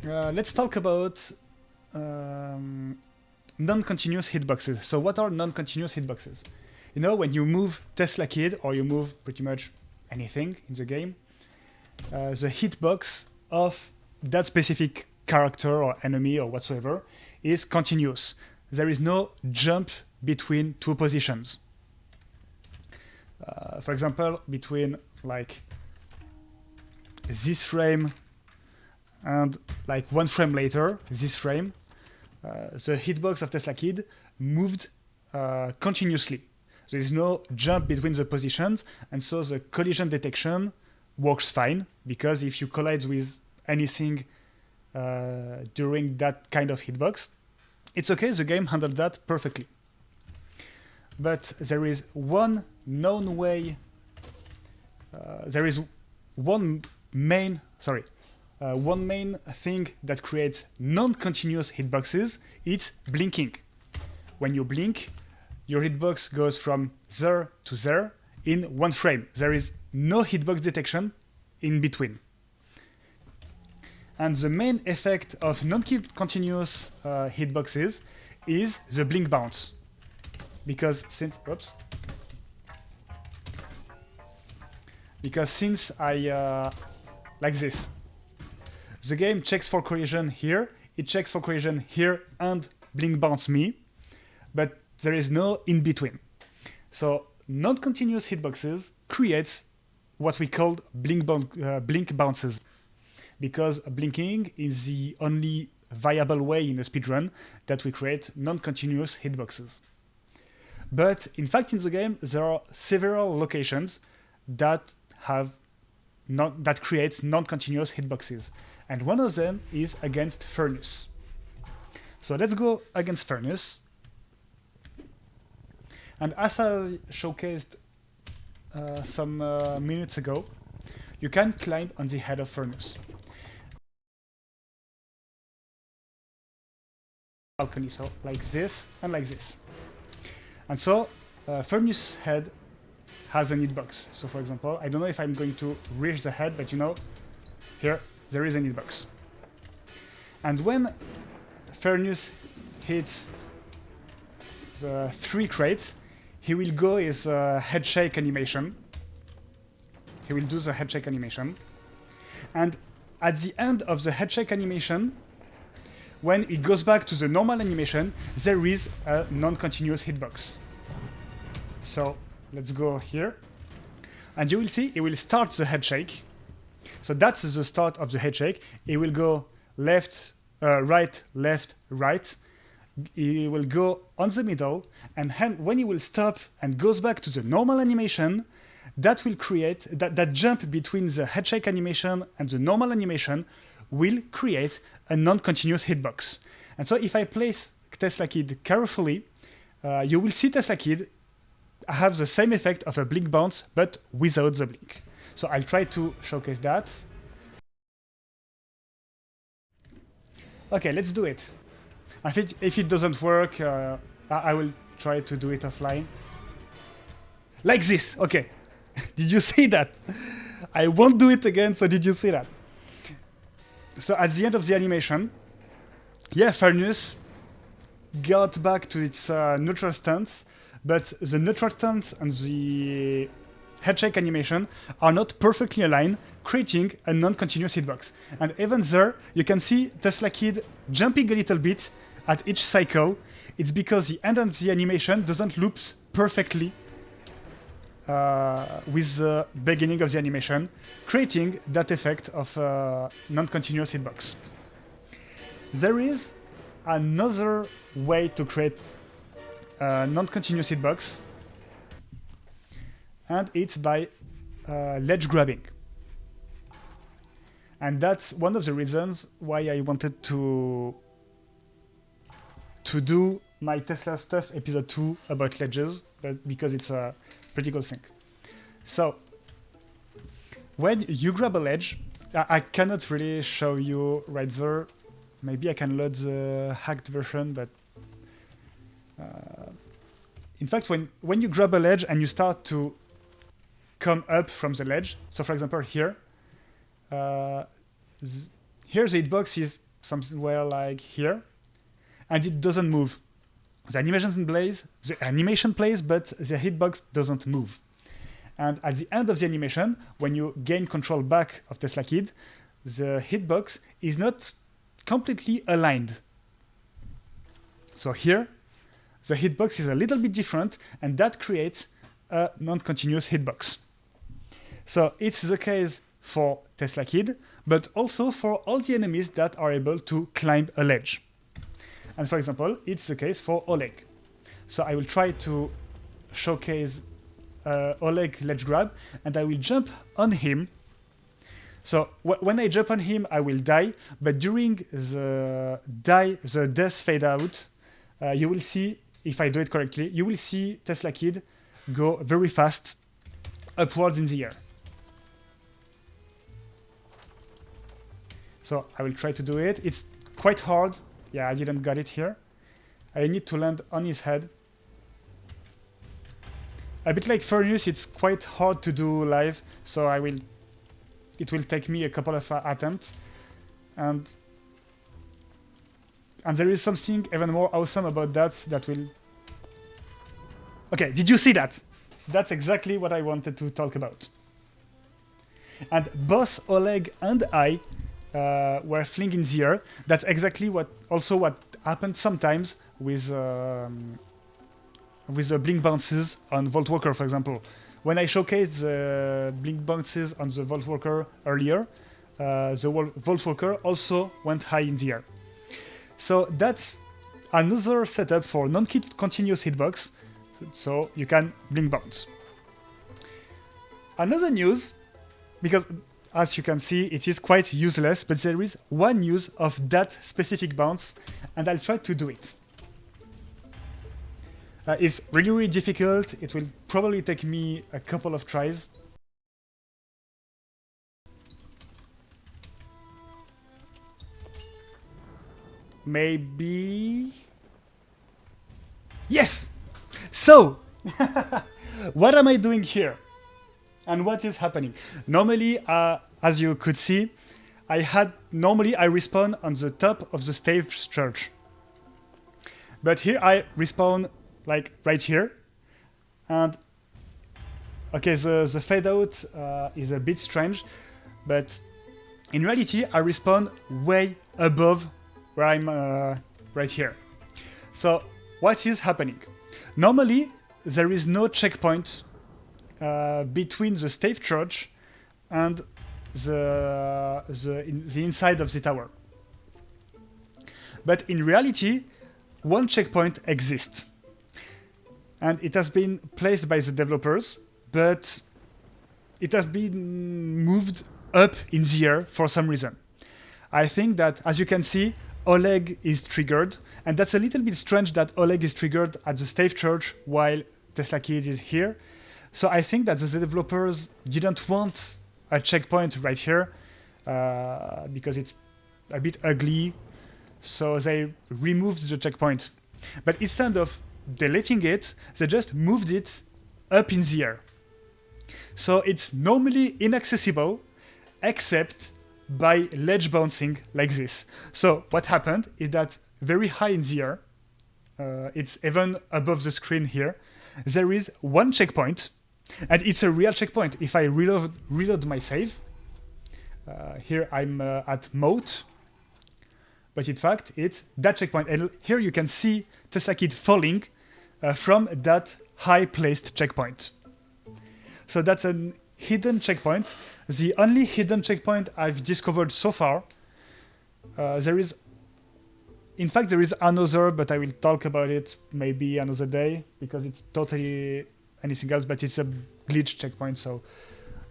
let's talk about non-continuous hitboxes. So what are non-continuous hitboxes? You know, when you move Tesla Kid, or you move pretty much anything in the game, the hitbox of that specific character or enemy or whatsoever is continuous. There is no jump between two positions. For example, between like this frame and like one frame later, this frame, the hitbox of Tesla Kid moved continuously. There is no jump between the positions, and so the collision detection works fine, because if you collide with anything during that kind of hitbox, it's okay, the game handled that perfectly. But there is one known way, there is one main thing that creates non-continuous hitboxes. It's blinking. When you blink, your hitbox goes from there to there in one frame. There is no hitbox detection in between. And the main effect of non-continuous hitboxes is the blink bounce. Because since I like this, the game checks for collision here, it checks for collision here and blink bounce me, but there is no in between. So non-continuous hitboxes creates what we call blink bounces, because blinking is the only viable way in a speedrun that we create non-continuous hitboxes. But in fact, in the game, there are several locations that creates non-continuous hitboxes, and one of them is against furnace. So let's go against furnace. And as I showcased some minutes ago, you can climb on the head of furnace. Balcony, so like this and like this. And so furnace head has an hitbox. So for example, I don't know if I'm going to reach the head, but you know, here there is an hitbox. And when furnace hits the 3 crates, he will go his head shake animation. He will do the head shake animation. And at the end of the head shake animation, when it goes back to the normal animation, there is a non-continuous hitbox. So let's go here. And you will see it will start the head shake. So that's the start of the head shake. It will go left, right, left, right. It will go on the middle, and when it will stop and goes back to the normal animation, that will create that jump between the head shake animation and the normal animation will create a non-continuous hitbox. And so if I place Tesla Kid carefully, you will see Tesla Kid have the same effect of a blink bounce, but without the blink. So I'll try to showcase that. Okay, let's do it. If it doesn't work, I will try to do it offline. Like this, okay. Did you see that? I won't do it again, so did you see that? So at the end of the animation, yeah, furnace got back to its neutral stance, but the neutral stance and the head shake animation are not perfectly aligned, creating a non-continuous hitbox. And even there, you can see Tesla Kid jumping a little bit at each cycle. It's because the end of the animation doesn't loop perfectly with the beginning of the animation, creating that effect of non-continuous hitbox. There is another way to create a non-continuous hitbox, and it's by ledge grabbing. And that's one of the reasons why I wanted to do my Teslastuff episode 2 about ledges, because it's a pretty cool thing. So when you grab a ledge, I cannot really show you right there. Maybe I can load the hacked version, but in fact, when you grab a ledge and you start to come up from the ledge, so for example here the hitbox is somewhere like here, and it doesn't move. The animation plays, but the hitbox doesn't move. And at the end of the animation, when you gain control back of Tesla Kid, the hitbox is not completely aligned. So here, the hitbox is a little bit different, and that creates a non-continuous hitbox. So it's the case for Tesla Kid, but also for all the enemies that are able to climb a ledge. And for example, it's the case for Oleg. So I will try to showcase Oleg ledge grab, and I will jump on him. So when I jump on him, I will die, but during the death fade out, you will see, if I do it correctly, you will see Tesla Kid go very fast upwards in the air. So I will try to do it. It's quite hard. Yeah, I didn't get it here. I need to land on his head. A bit like Furnace, it's quite hard to do live, so it will take me a couple of attempts. And there is something even more awesome about that will... Okay, did you see that? That's exactly what I wanted to talk about. And both Oleg and I were flying in the air. That's exactly what happened sometimes with the blink bounces on Vault Walker, for example. When I showcased the blink bounces on the Vault Walker earlier, the Vault Walker also went high in the air. So that's another setup for non-continuous hitbox, so you can blink bounce. Another news, because as you can see, it is quite useless, but there is one use of that specific bounce, and I'll try to do it. It's really, really difficult. It will probably take me a couple of tries. Maybe... Yes! So, what am I doing here? And what is happening? Normally, as you could see, I respawn on the top of the stage church. But here I respawn like right here. And okay, the fade out is a bit strange, but in reality, I respawn way above where I'm right here. So what is happening? Normally, there is no checkpoint between the stage church and the inside of the tower. But in reality, one checkpoint exists. And it has been placed by the developers, but it has been moved up in the air for some reason. I think that, as you can see, Oleg is triggered, and that's a little bit strange that Oleg is triggered at the stage church while Tesla Kid is here. So I think that the developers didn't want a checkpoint right here because it's a bit ugly, so they removed the checkpoint. But instead of deleting it, they just moved it up in the air. So it's normally inaccessible except by ledge bouncing like this. So what happened is that very high in the air, it's even above the screen here, there is one checkpoint, and it's a real checkpoint. If I reload my save, here I'm at moat, but in fact it's that checkpoint. And here you can see Tesla Kid falling from that high-placed checkpoint. So that's a hidden checkpoint. The only hidden checkpoint I've discovered so far. There is another, but I will talk about it maybe another day because it's totally anything else, but it's a glitch checkpoint, so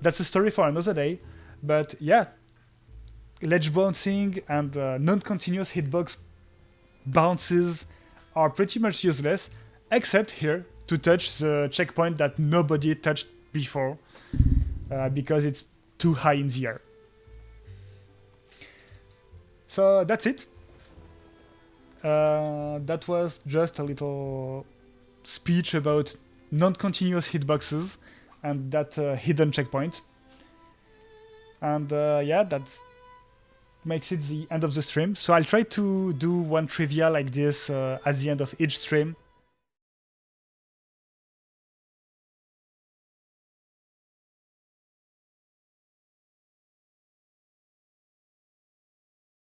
that's a story for another day. But yeah, ledge bouncing and non-continuous hitbox bounces are pretty much useless, except here to touch the checkpoint that nobody touched before because it's too high in the air. So that's it. That was just a little speech about non-continuous hitboxes and that hidden checkpoint. And yeah, makes it the end of the stream. So I'll try to do one trivia like this at the end of each stream.